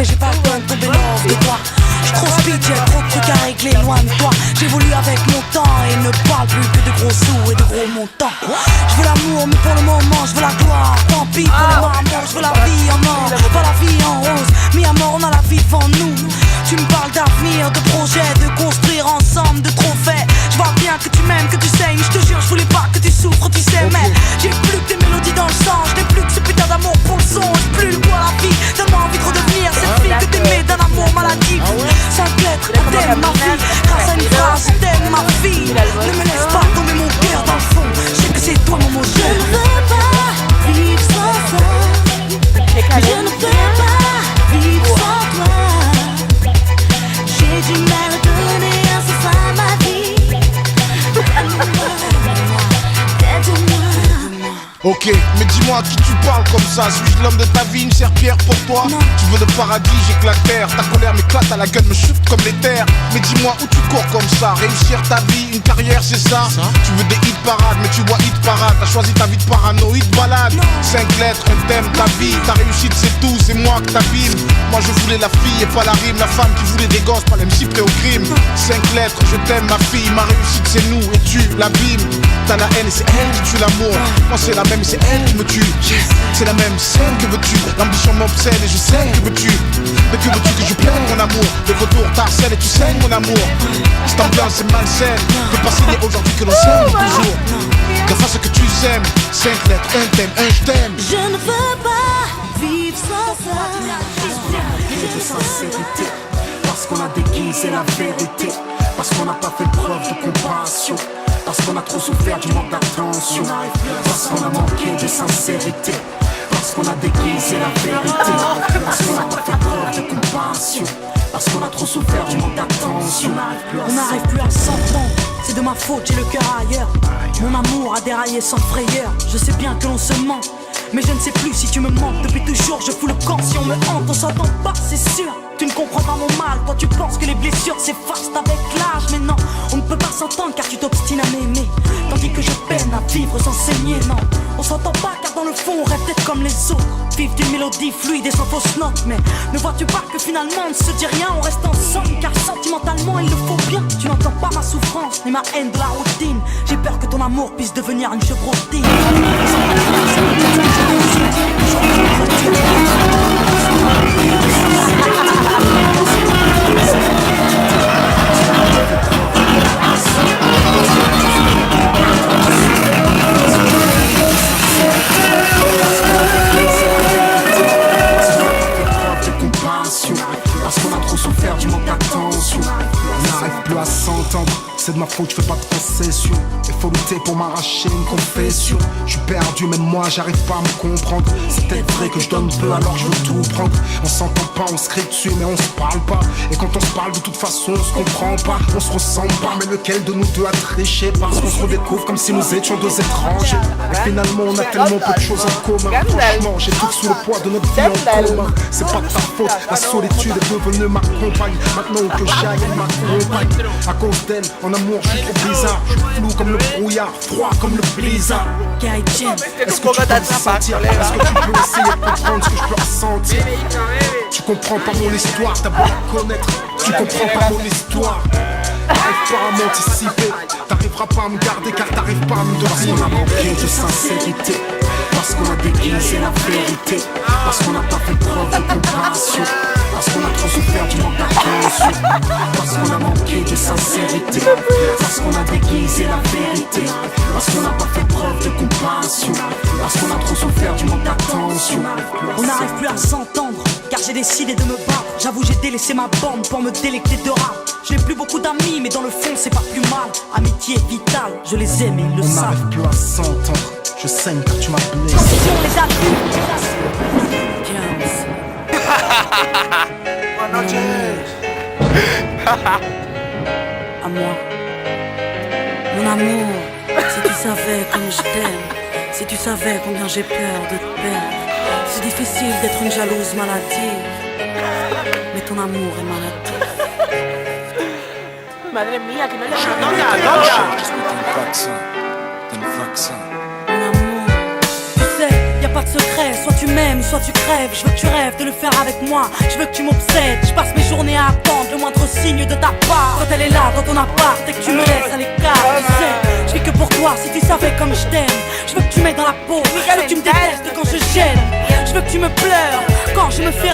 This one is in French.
J'ai pas le temps de tomber l'offre de toi. J'suis trop speed, j'ai trop de trucs à régler loin de toi. J'évolue avec mon temps et ne parle plus que de gros sous et de gros montants. J'veux l'amour mais pour le moment j'veux la gloire. Tant pis pour le mort, j'veux la vie en or, pas la vie en rose. Mi à mort on a la vie devant nous. Tu me parles d'avenir, de projets, de construire ensemble, de trophées. J'vois bien que tu m'aimes, que tu saignes. J'te jure j'voulais pas que tu souffres, tu sais. Mais j'ai plus que des mélodies dans le sang. J'n'ai plus que ce putain d'amour pour le son. J'ai plus le goût à la vie, tellement envie de redevenir cette fille que t'aimais d'un amour maladif. 5 lettres, t'aimes ma vie. Grâce à une phrase, t'aimes ma fille. Ne me laisse pas tomber mon cœur dans le fond. Je sais que c'est toi mon mot. Je ne veux pas vivre sans toi. Je ne peux pas vivre sans toi. J'ai du mal à donner un sens à ma vie. Ok, mais dis-moi à qui tu parles comme ça. Suis-je l'homme de ta vie, une serpillère pour toi? Non. Tu veux le paradis, j'éclate terre. Ta colère m'éclate à la gueule, me chute comme les terres. Mais dis-moi où tu cours comme ça. Réussir ta vie, une carrière c'est ça, Tu veux des hit parades, mais tu vois hit parade. T'as choisi ta vie de paranoïde balade. 5 lettres, un thème, ta vie. Ta réussite c'est tout, c'est moi que t'abîmes. Moi je voulais la fille et pas la rime. La femme qui voulait des gosses, pas l'MC prêt au crime. 5 lettres, je t'aime ma fille. Ma réussite c'est nous et tu l'abîmes. T'as la haine et c'est elle qui tue l'amour. Moi c'est la même et c'est elle qui me tue. C'est la même scène que veux-tu. L'ambition m'obsède et je sais que veux-tu. Mais que veux-tu que je plaigne mon amour. De retour t'harcèles et tu saignes mon amour. Cette ambiance c'est malsaine. T'es pas signé aujourd'hui que l'on s'aime toujours. De façon que tu s'aimes. 5 lettres, un thème, un je t'aime. Je ne veux pas vivre sans ça. De sincérité, parce qu'on a déguisé la vérité, parce qu'on n'a pas fait preuve de compassion, parce qu'on a trop souffert du manque d'attention, parce qu'on a manqué de sincérité, parce qu'on a déguisé la vérité, parce qu'on n'a pas fait preuve de compassion, parce qu'on a trop souffert du manque d'attention. On n'arrive plus à s'entendre, c'est de ma faute, j'ai le cœur ailleurs. Mon amour a déraillé sans frayeur. Je sais bien que l'on se ment, mais je ne sais plus si tu me manques. Depuis toujours je fous le camp, si on me hante on s'entend pas c'est sûr. Tu ne comprends pas mon mal, toi tu penses que les blessures s'effacent avec l'âge. Mais non, on ne peut pas s'entendre car tu t'obstines à m'aimer, tandis que je peine à vivre sans saigner. Non, on s'entend pas car dans le fond on rêve d'être comme les autres, vivre d'une mélodie fluide et sans fausse note. Mais ne vois-tu pas que finalement on ne se dit rien, on reste ensemble car sentimentalement il le faut bien. Tu n'entends pas ma souffrance ni ma haine de la routine. J'ai peur que ton amour puisse devenir une chevrotine. Parce qu'on a trop souffert du manque d'attention. On n'arrive plus à s'entendre, c'est de ma faute, je fais pas de concession. Il faut lutter pour m'arracher une confession. Je suis perdu, même moi j'arrive pas à me comprendre. C'est peut-être vrai que je donne peu alors je veux tout prendre. On s'entend pas, on se crie dessus mais on se parle pas. Et quand on se parle de toute façon on se comprend pas. On se ressemble pas, mais lequel de nous deux a triché? Parce qu'on se redécouvre comme si nous étions deux étrangers. Et finalement on a tellement peu de choses en commun. Franchement j'ai tout sous le poids de notre vie en commun. C'est pas de ta faute, la solitude est devenue ma compagne. Maintenant que j'aille elle m'accompagne. À cause d'elle, en amour je suis trop bizarre. Je suis flou comme le brouillard, froid comme le blizzard. Est-ce que tu peux me sentir? Est-ce que tu peux essayer de comprendre ce que je peux ressentir? Tu comprends pas mon histoire, t'as beau la connaître. Tu comprends pas mon histoire. T'arrives pas à m'anticiper, t'arriveras pas à me garder car t'arrives pas à me donner. Parce qu'on a manqué de sincérité, parce qu'on a déguisé la vérité, parce qu'on n'a pas fait preuve de compassion, parce qu'on a trop souffert du manque d'attention, parce qu'on a manqué de sincérité, parce qu'on a déguisé la vérité, parce qu'on n'a pas fait preuve de compassion, parce qu'on a trop souffert du manque d'attention. On n'arrive plus à s'entendre car j'ai décidé de me battre. J'avoue j'ai délaissé ma bande pour me délecter de rap. Je n'ai plus beaucoup d'amis mais dans le fond c'est pas plus mal. Amitié vitale, je les aime et ils le savent. On n'arrive plus à s'entendre, je saigne car tu m'as blessé. Attention les adultes. À moi. Mon amour, si tu savais comme je t'aime, si tu savais combien j'ai peur de te perdre. C'est difficile d'être une jalouse maladie, mais ton amour est maladif. Madre mía, que no le Mon amour, tu sais, y a pas de secret, soit tu m'aimes, soit tu crèves. Je veux que tu rêves de le faire avec moi, je veux que tu m'obsèdes. Je passe mes journées à attendre le moindre signe de ta part. Quand elle est là dans ton appart et que tu me laisses à l'écart, tu sais, je vis que pour toi, si tu savais comme je t'aime. Je veux que tu m'aies dans la peau, je veux que tu me détestes quand je gêne. Je veux que tu me pleures quand je me fais